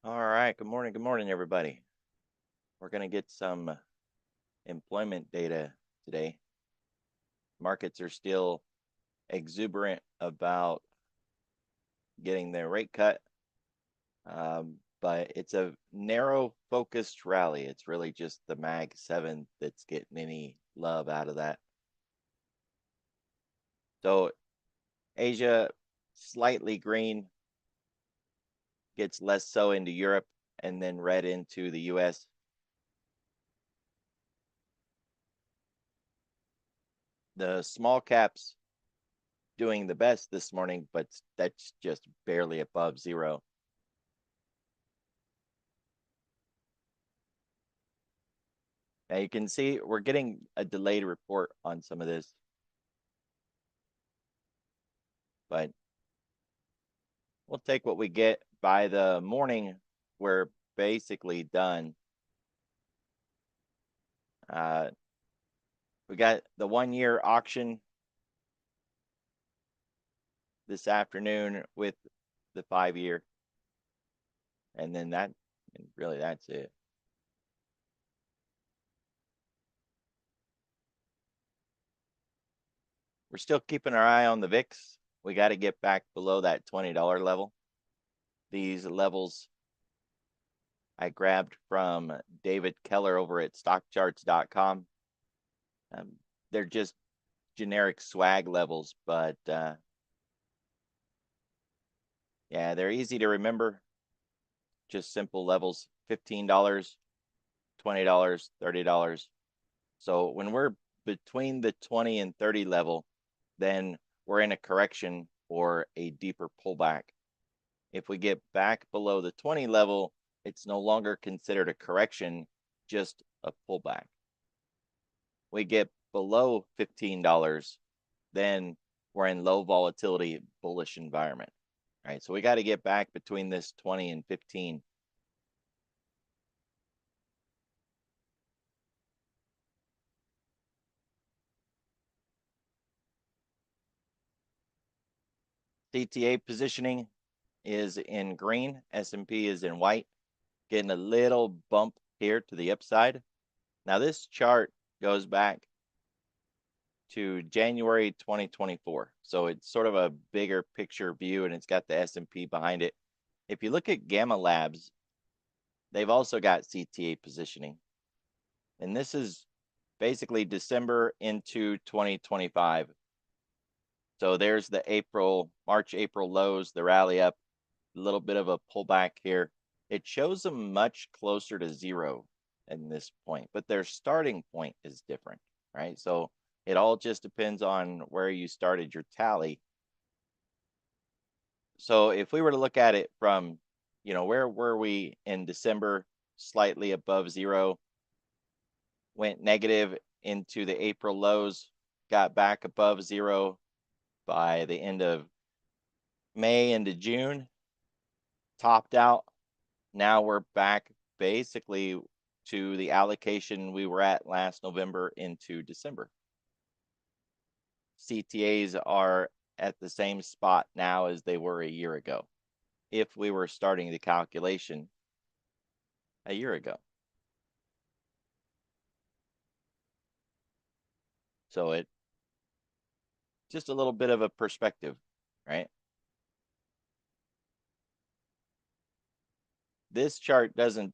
All right. Good morning, everybody. We're going to get some employment data today. Markets are still exuberant about getting their rate cut, but it's a narrow focused rally. It's really just the Mag 7 that's getting any love out of that. So Asia, slightly green, gets less so into Europe, and then red into the US. The small caps doing the best this morning, but that's just barely above zero. Now you can see we're getting a delayed report on some of this, but we'll take what we get. By the morning, we're basically done. We got the 1 year auction this afternoon with the 5 year, and then really that's it. We're still keeping our eye on the VIX. We got to get back below that $20 level. These levels I grabbed from David Keller over at stockcharts.com. They're just generic swag levels, but yeah, they're easy to remember. Just simple levels: $15, $20, $30. So when we're between the 20 and 30 level, then we're in a correction or a deeper pullback. If we get back below the 20 level, it's no longer considered a correction, just a pullback. We get below $15, then we're in low volatility bullish environment. Right, so we got to get back between this 20 and 15. CTA positioning is in green, S&P is in white, getting a little bump here to the upside. Now this chart goes back to January 2024, so it's sort of a bigger picture view, and it's got the S&P behind it. If you look at Gamma Labs, they've also got CTA positioning, and this is basically December into 2025. So there's the March, April lows, the rally up, a little bit of a pullback here. It shows them much closer to zero in this point, but their starting point is different, right? So it all just depends on where you started your tally. So if we were to look at it from, where were we in December? Slightly above zero, went negative into the April lows, got back above zero by the end of May into June, topped out. Now we're back basically to the allocation we were at last November into December. CTAs are at the same spot now as they were a year ago, if we were starting the calculation a year ago. So it just a little bit of a perspective, right? This chart isn't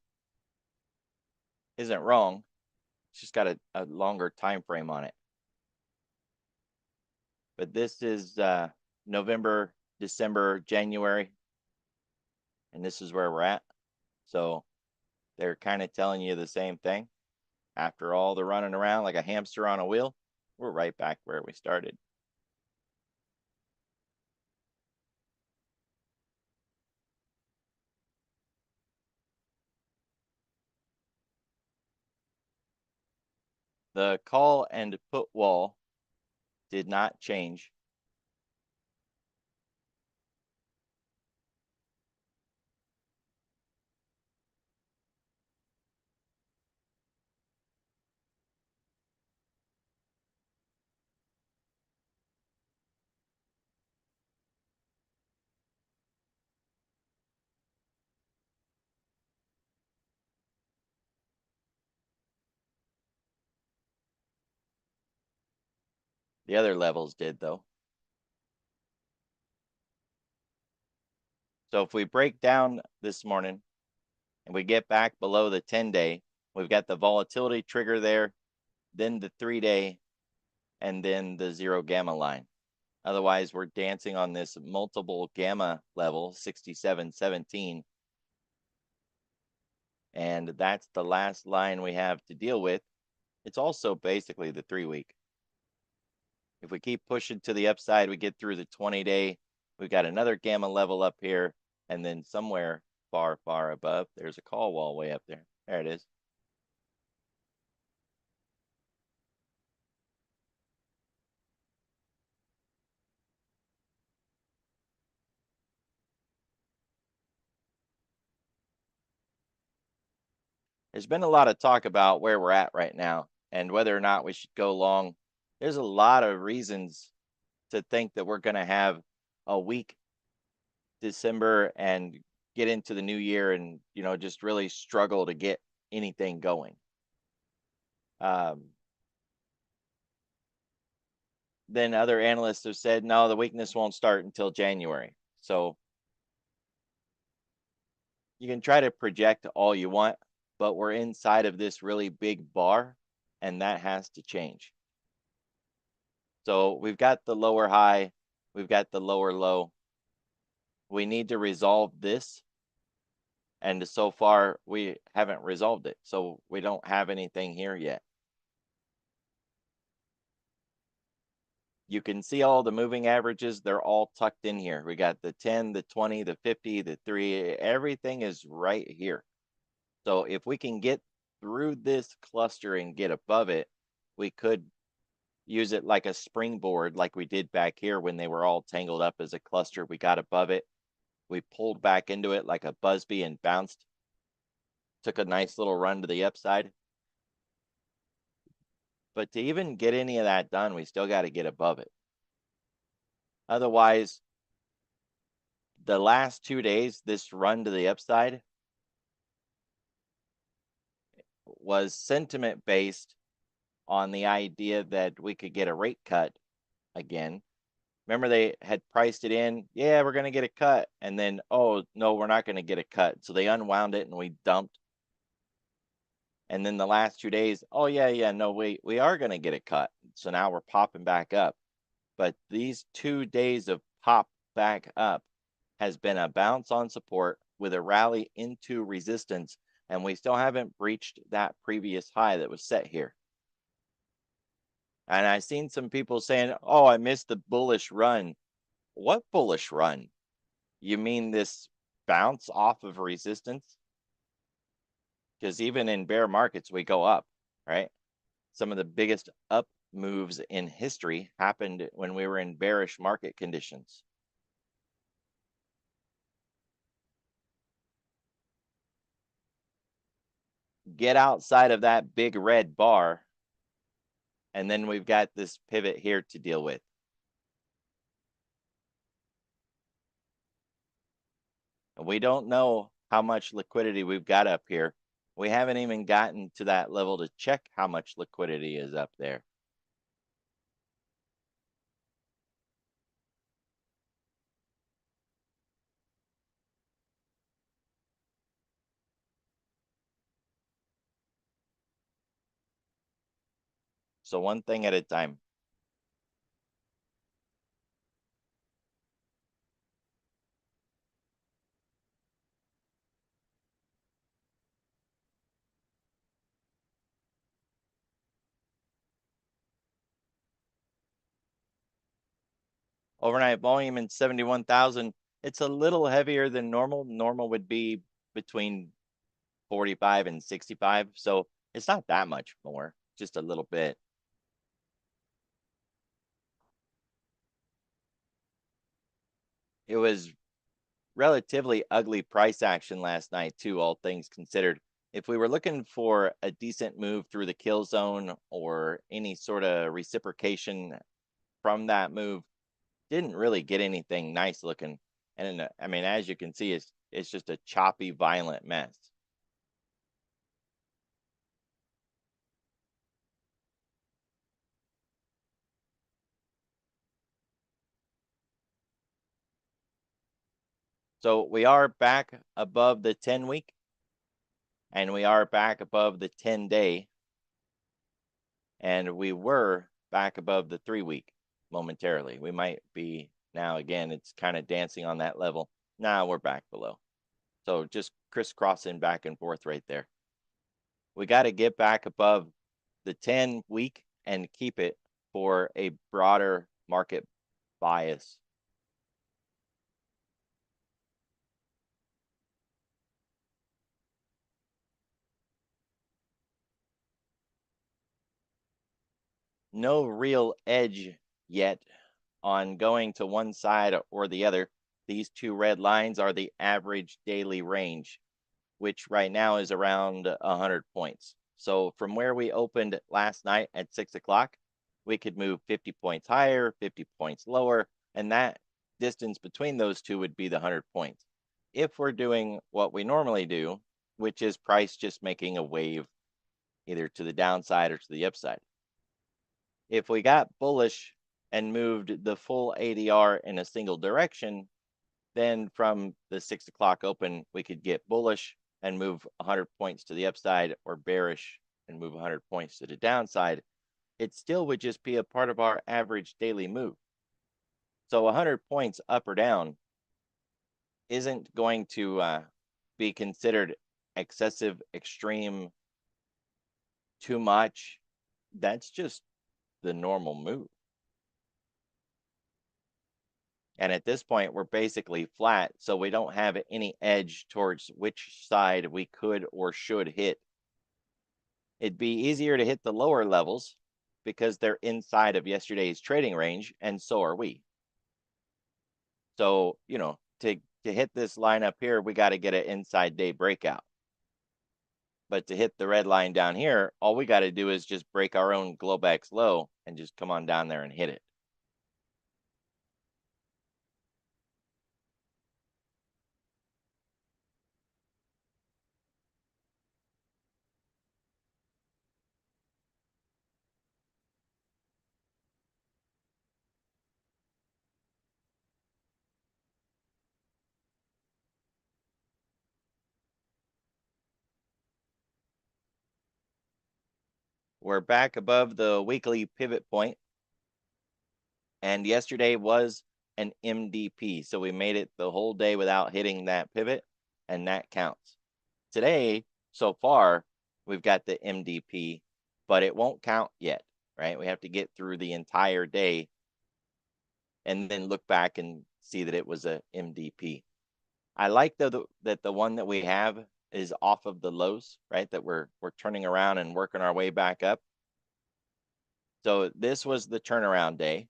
wrong. It's just got a longer time frame on it. But this is November, December, January, and this is where we're at. So they're kind of telling you the same thing. After all the running around like a hamster on a wheel, we're right back where we started. The call and put wall did not change. The other levels did, though. So if we break down this morning and we get back below the 10-day, we've got the volatility trigger there, then the 3-day, and then the 0 gamma line. Otherwise, we're dancing on this multiple gamma level, 67.17. And that's the last line we have to deal with. It's also basically the 3-week. If we keep pushing to the upside, we get through the 20-day. We've got another gamma level up here, and then somewhere far, far above, there's a call wall way up there. There it is. There's been a lot of talk about where we're at right now and whether or not we should go long. There's a lot of reasons to think that we're going to have a weak December and get into the new year and, just really struggle to get anything going. Then other analysts have said, no, the weakness won't start until January. So you can try to project all you want, but we're inside of this really big bar, and that has to change. So we've got the lower high, we've got the lower low. We need to resolve this. And so far, we haven't resolved it. So we don't have anything here yet. You can see all the moving averages. They're all tucked in here. We got the 10, the 20, the 50, the 3. Everything is right here. So if we can get through this cluster and get above it, we could use it like a springboard like we did back here when they were all tangled up as a cluster. We got above it. We pulled back into it like a Busby and bounced. Took a nice little run to the upside. But to even get any of that done, we still got to get above it. Otherwise, the last 2 days, this run to the upside was sentiment based on the idea that we could get a rate cut again. Remember, they had priced it in. Yeah, we're going to get a cut. And then, oh, no, we're not going to get a cut. So they unwound it and we dumped. And then the last 2 days, oh, yeah, no, we are going to get a cut. So now we're popping back up. But these 2 days of pop back up has been a bounce on support with a rally into resistance. And we still haven't breached that previous high that was set here. And I've seen some people saying, oh, I missed the bullish run. What bullish run? You mean this bounce off of resistance? Because even in bear markets, we go up, right? Some of the biggest up moves in history happened when we were in bearish market conditions. Get outside of that big red bar, and then we've got this pivot here to deal with. And we don't know how much liquidity we've got up here. We haven't even gotten to that level to check how much liquidity is up there. So one thing at a time. Overnight volume in 71,000. It's a little heavier than normal. Normal would be between 45 and 65. So it's not that much more, just a little bit. It was relatively ugly price action last night, too, all things considered. If we were looking for a decent move through the kill zone or any sort of reciprocation from that move, didn't really get anything nice looking. And I mean, as you can see, it's just a choppy, violent mess. So we are back above the 10-week, and we are back above the 10-day, and we were back above the 3-week momentarily. We might be now again, it's kind of dancing on that level. Now we're back below. So just crisscrossing back and forth right there. We got to get back above the 10-week and keep it for a broader market bias. No real edge yet on going to one side or the other. These two red lines are the average daily range, which right now is around 100 points. So from where we opened last night at 6 o'clock, we could move 50 points higher, 50 points lower, and that distance between those two would be the 100 points. If we're doing what we normally do, which is price just making a wave either to the downside or to the upside. If we got bullish and moved the full ADR in a single direction, then from the 6 o'clock open, we could get bullish and move 100 points to the upside, or bearish and move 100 points to the downside. It still would just be a part of our average daily move. So 100 points up or down isn't going to be considered excessive, extreme, too much. That's just the normal move. And at this point, we're basically flat, so we don't have any edge towards which side we could or should hit. It'd be easier to hit the lower levels because they're inside of yesterday's trading range, and so are we. So, you know, to hit this line up here, we got to get an inside day breakout. But to hit the red line down here, all we got to do is just break our own Globex low and just come on down there and hit it. We're back above the weekly pivot point, and yesterday was an MDP, so we made it the whole day without hitting that pivot, and that counts. Today, so far, we've got the MDP, but it won't count yet, right? We have to get through the entire day and then look back and see that it was a MDP. I like that the one that we have is off of the lows, right? That we're turning around and working our way back up. So this was the turnaround day.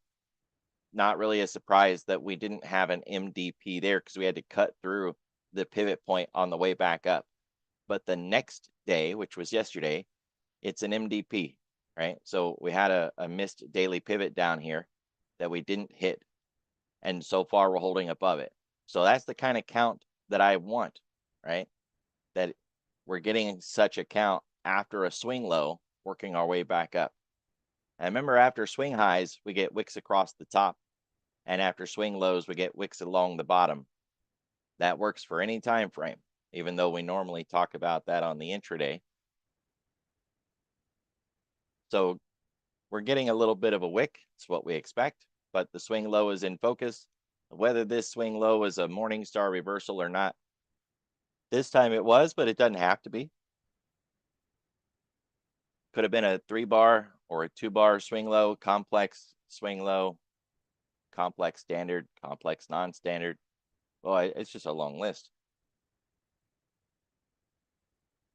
Not really a surprise that we didn't have an MDP there because we had to cut through the pivot point on the way back up. But the next day, which was yesterday, it's an MDP, right? So we had a missed daily pivot down here that we didn't hit. And so far we're holding above it. So that's the kind of count that I want, right? That we're getting such a count after a swing low, working our way back up. And remember, after swing highs, we get wicks across the top. And after swing lows, we get wicks along the bottom. That works for any time frame, even though we normally talk about that on the intraday. So we're getting a little bit of a wick. It's what we expect, but the swing low is in focus. Whether this swing low is a Morningstar reversal or not, this time it was, but it doesn't have to be. Could have been a 3-bar or a 2-bar swing low, complex swing low, complex standard, complex non-standard. Well, it's just a long list.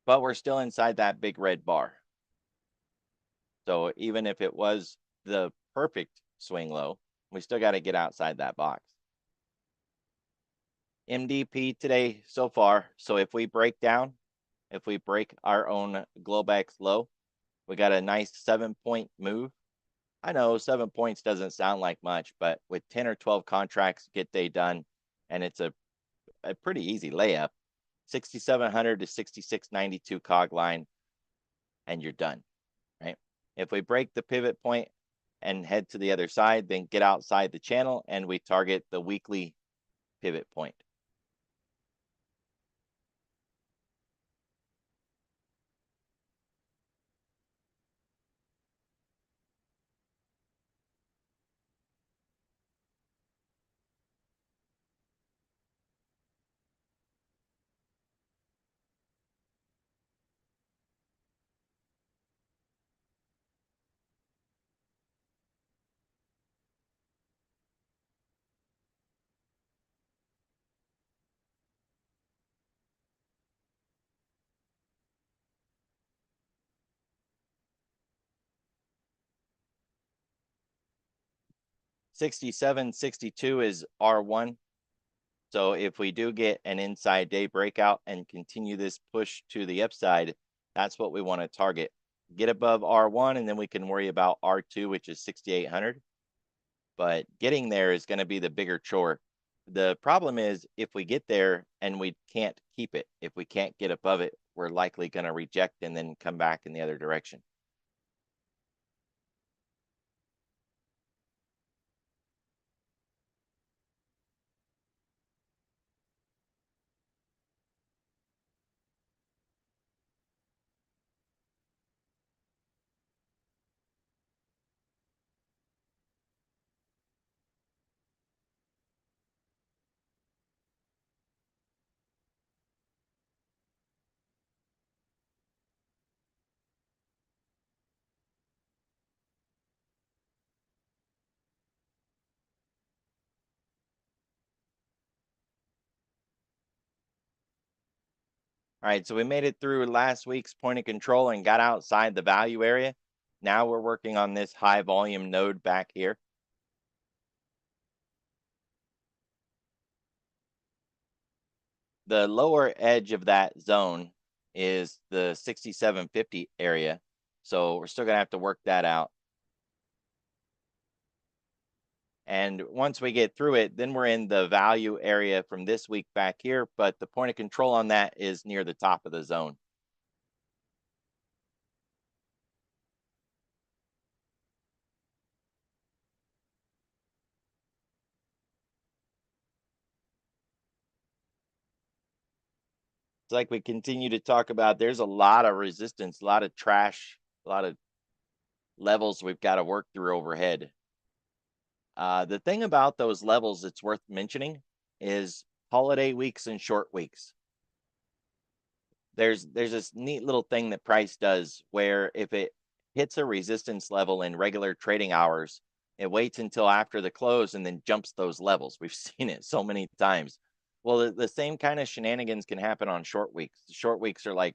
But we're still inside that big red bar. So even if it was the perfect swing low, we still got to get outside that box. MDP today so far. So if we break down, if we break our own Globex low, we got a nice 7-point move. I know 7 points doesn't sound like much, but with 10 or 12 contracts, get day done, and it's a pretty easy layup. 6,700 to 6,692 cog line, and you're done, right? If we break the pivot point and head to the other side, then get outside the channel and we target the weekly pivot point. 67, 62 is R1. So if we do get an inside day breakout and continue this push to the upside, that's what we want to target. Get above R1, and then we can worry about R2, which is 6,800. But getting there is going to be the bigger chore. The problem is if we get there and we can't keep it, if we can't get above it, we're likely going to reject and then come back in the other direction. All right, so we made it through last week's point of control and got outside the value area. Now we're working on this high volume node back here. The lower edge of that zone is the 6750 area. So we're still going to have to work that out. And once we get through it, then we're in the value area from this week back here. But the point of control on that is near the top of the zone. It's like we continue to talk about, there's a lot of resistance, a lot of trash, a lot of levels we've got to work through overhead. The thing about those levels that's worth mentioning is holiday weeks and short weeks. There's this neat little thing that price does where if it hits a resistance level in regular trading hours, it waits until after the close and then jumps those levels. We've seen it so many times. Well, the same kind of shenanigans can happen on short weeks. Short weeks are like,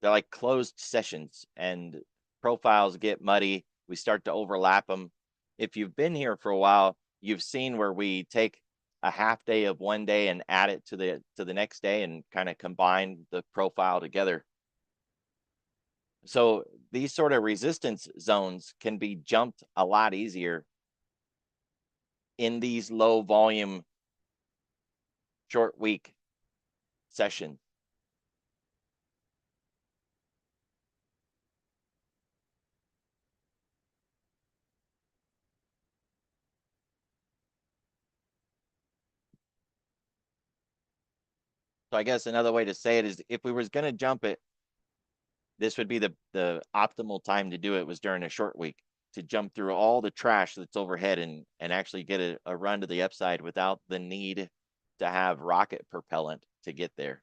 they're like closed sessions and profiles get muddy. We start to overlap them. If you've been here for a while, you've seen where we take a half day of one day and add it to the next day and kind of combine the profile together. So these sort of resistance zones can be jumped a lot easier in these low volume short week sessions. So I guess another way to say it is if we was going to jump it, this would be the optimal time to do it was during a short week to jump through all the trash that's overhead and actually get a run to the upside without the need to have rocket propellant to get there.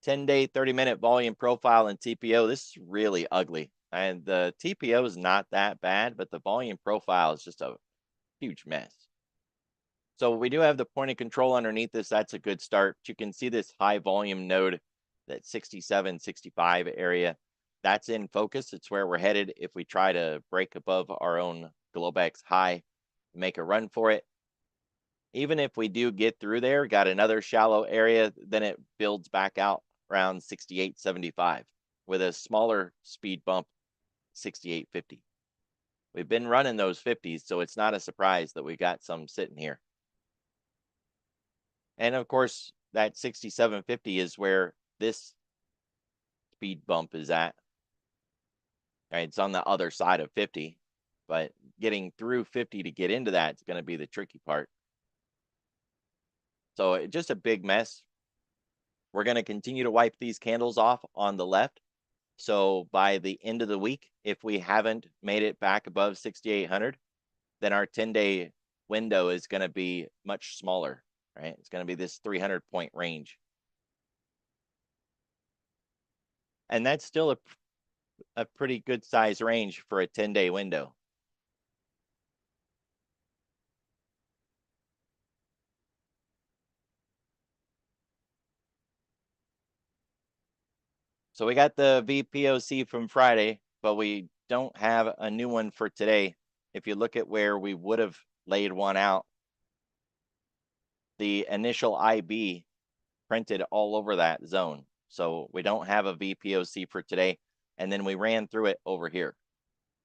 10-day, 30-minute volume profile in TPO. This is really ugly. And the TPO is not that bad, but the volume profile is just a huge mess. So we do have the point of control underneath this. That's a good start. You can see this high volume node, that 67, 65 area. That's in focus. It's where we're headed if we try to break above our own Globex high, make a run for it. Even if we do get through there, got another shallow area, then it builds back out around 68.75 with a smaller speed bump, 68.50. We've been running those 50s, so it's not a surprise that we got some sitting here. And of course, that 67.50 is where this speed bump is at. Right, it's on the other side of 50, but getting through 50 to get into that is going to be the tricky part. So it's just a big mess. We're going to continue to wipe these candles off on the left. So by the end of the week, if we haven't made it back above 6,800, then our 10-day window is going to be much smaller, right? It's going to be this 300-point range. And that's still a pretty good size range for a 10-day window. So we got the VPOC from Friday, but we don't have a new one for today. if you look at where we would have laid one out, the initial IB printed all over that zone. So we don't have a VPOC for today. And then we ran through it over here.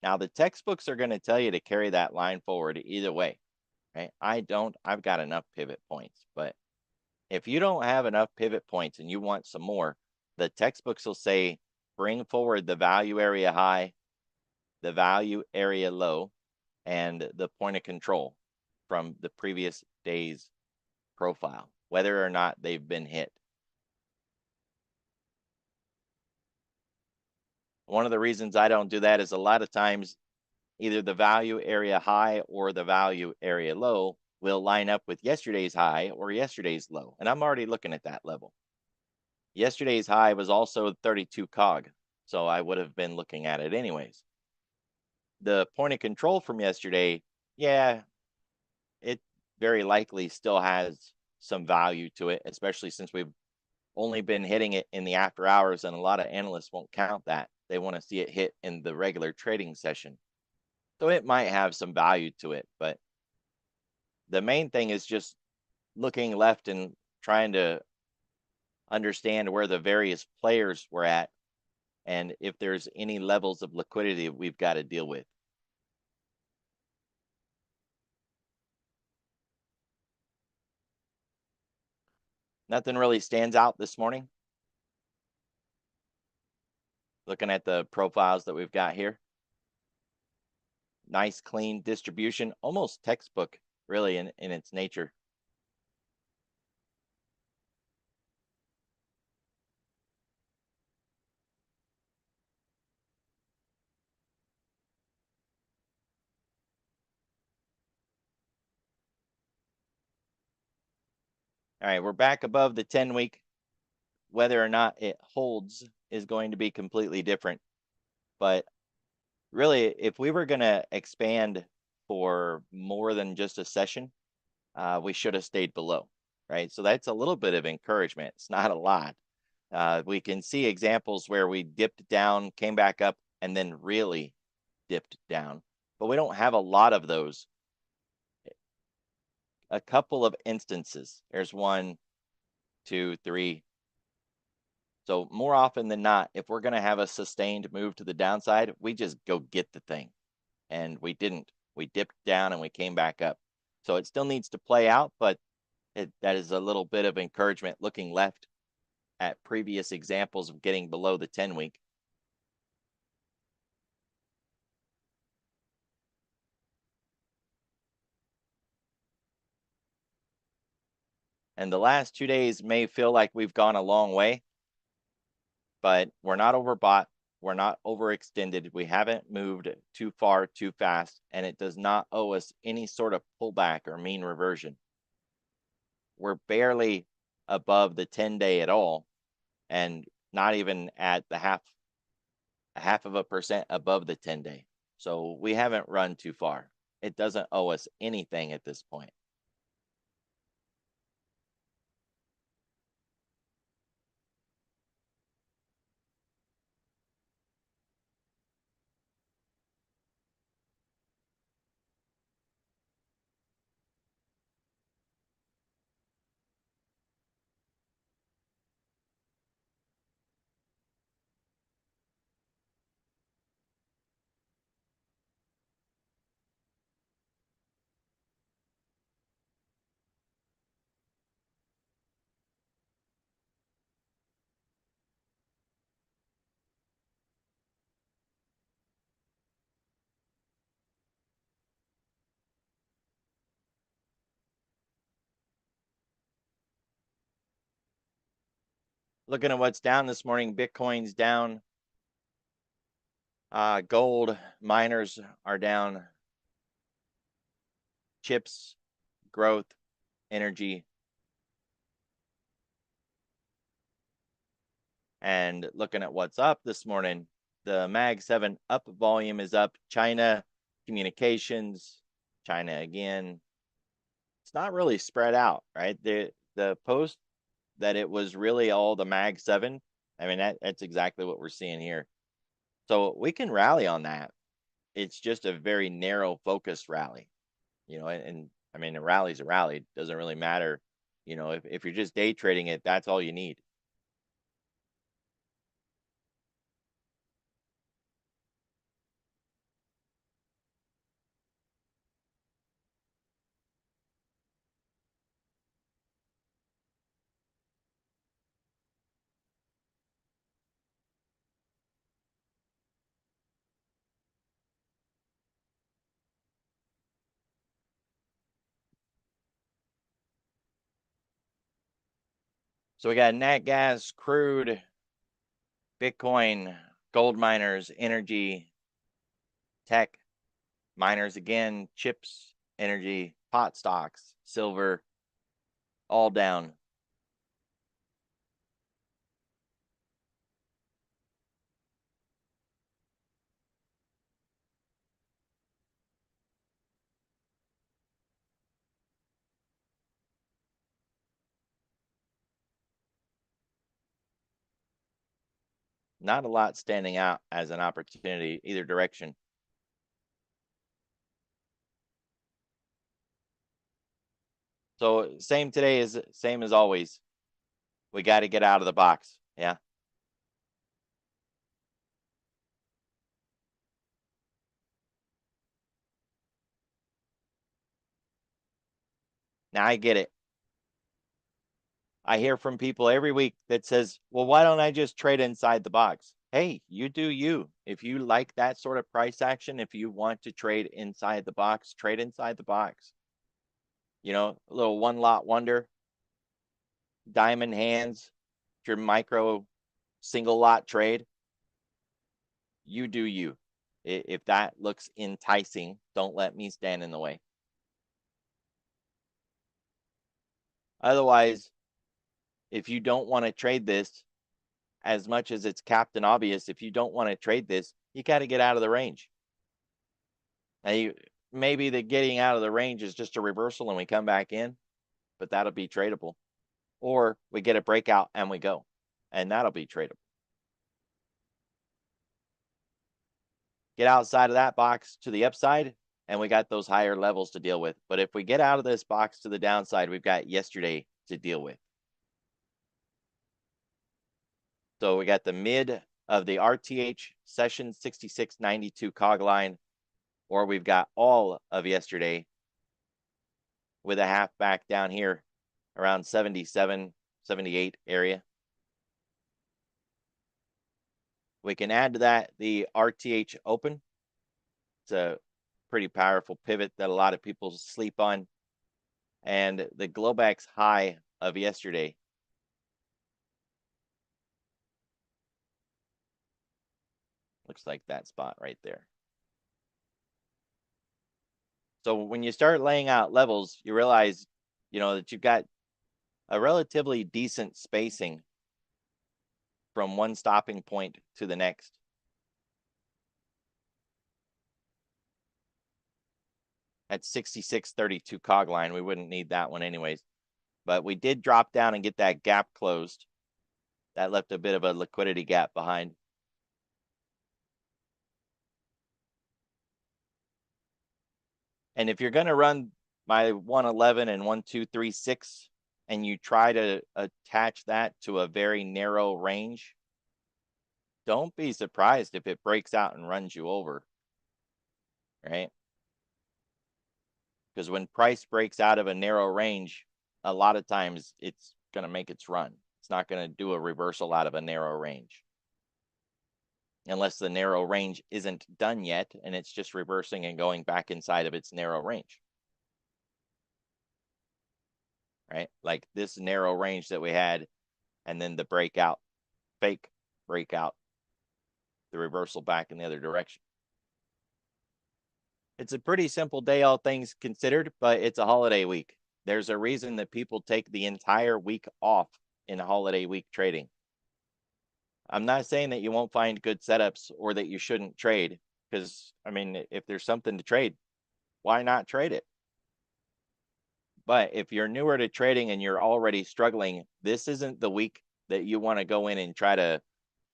Now the textbooks are going to tell you to carry that line forward either way, right? I've got enough pivot points, but if you don't have enough pivot points and you want some more, the textbooks will say, bring forward the value area high, the value area low, and the point of control from the previous day's profile, whether or not they've been hit. One of the reasons I don't do that is a lot of times either the value area high or the value area low will line up with yesterday's high or yesterday's low. And I'm already looking at that level. Yesterday's high was also 32 cog, so I would have been looking at it anyways. The point of control from yesterday, yeah, it very likely still has some value to it, especially since we've only been hitting it in the after hours, and a lot of analysts won't count that. They want to see it hit in the regular trading session. So it might have some value to it, but the main thing is just looking left and trying to understand where the various players were at and if there's any levels of liquidity we've got to deal with. Nothing really stands out this morning. Looking at the profiles that we've got here. Nice, clean distribution, almost textbook, really, in its nature. All right, we're back above the 10-week. Whether or not it holds is going to be completely different. But really, if we were going to expand for more than just a session, we should have stayed below, right? So that's a little bit of encouragement. It's not a lot. We can see examples where we dipped down, came back up, and then really dipped down. But we don't have a lot of those. A couple of instances. There's 1, 2, 3. So more often than not, if we're going to have a sustained move to the downside, we just go get the thing. And we didn't. We dipped down and we came back up. So it still needs to play out, but that is a little bit of encouragement looking left at previous examples of getting below the 10-week. And the last 2 days may feel like we've gone a long way, but we're not overbought. We're not overextended. We haven't moved too far too fast, and it does not owe us any sort of pullback or mean reversion. We're barely above the 10-day at all, and not even at the half of a percent above the 10-day. So we haven't run too far. It doesn't owe us anything at this point. Looking at what's down this morning, Bitcoin's down. Gold miners are down. Chips, growth, energy. And looking at what's up this morning, the Mag 7 up volume is up. China, communications, China again. It's not really spread out, right? The post that it was really all the Mag 7, I mean, that's exactly what we're seeing here. So we can rally on that. it's just a very narrow focused rally, and I mean, a rally's a rally. It doesn't really matter. If you're just day trading it, that's all you need. So we got nat gas, crude, Bitcoin, gold miners, energy, tech, miners again, chips, energy, pot stocks, silver, all down. Not a lot standing out as an opportunity either direction. So same today is same as always. We got to get out of the box. Yeah. Now I get it. I hear from people every week that says, well, why don't I just trade inside the box? Hey, you do you. If you like that sort of price action, if you want to trade inside the box, trade inside the box. A little one lot wonder, diamond hands, your micro single lot trade, you do you. If that looks enticing, don't let me stand in the way. Otherwise, if you don't want to trade this, as much as it's captain obvious, if you don't want to trade this, you got to get out of the range. Now, maybe the getting out of the range is just a reversal and we come back in, but that'll be tradable. Or we get a breakout and we go, and that'll be tradable. Get outside of that box to the upside, and we got those higher levels to deal with. But if we get out of this box to the downside, we've got yesterday to deal with. So we got the mid of the RTH session 6692 cog line, or we've got all of yesterday with a half back down here around 77, 78 area. We can add to that the RTH open. It's a pretty powerful pivot that a lot of people sleep on. And the Globex high of yesterday. Looks like that spot right there. So when you start laying out levels, you realize, that you've got a relatively decent spacing from one stopping point to the next. At 6632 cog line, we wouldn't need that one anyways. But we did drop down and get that gap closed. That left a bit of a liquidity gap behind. And if you're going to run my 111 and 1236 and you try to attach that to a very narrow range, don't be surprised if it breaks out and runs you over, right? Because when price breaks out of a narrow range, a lot of times it's going to make its run. It's not going to do a reversal out of a narrow range. Unless the narrow range isn't done yet and it's just reversing and going back inside of its narrow range. Right? Like this narrow range that we had, and then the breakout, fake breakout, the reversal back in the other direction. It's a pretty simple day, all things considered, but it's a holiday week. There's a reason that people take the entire week off in holiday week trading. I'm not saying that you won't find good setups or that you shouldn't trade, because, I mean, if there's something to trade, why not trade it? But if you're newer to trading and you're already struggling, this isn't the week that you want to go in and try to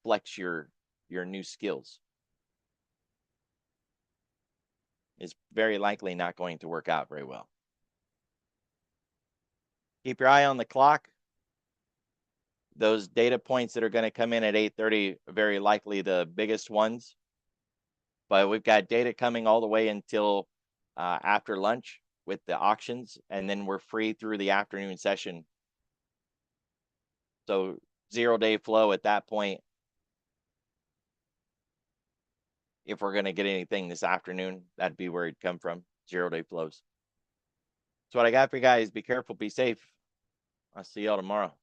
flex your new skills. is very likely not going to work out very well. Keep your eye on the clock. Those data points that are going to come in at 8:30 are very likely the biggest ones. But we've got data coming all the way until after lunch with the auctions, and then we're free through the afternoon session. So 0-day flow at that point. If we're going to get anything this afternoon, that'd be where it'd come from. 0-day flows. So what I got for you guys, be careful, be safe. I'll see y'all tomorrow.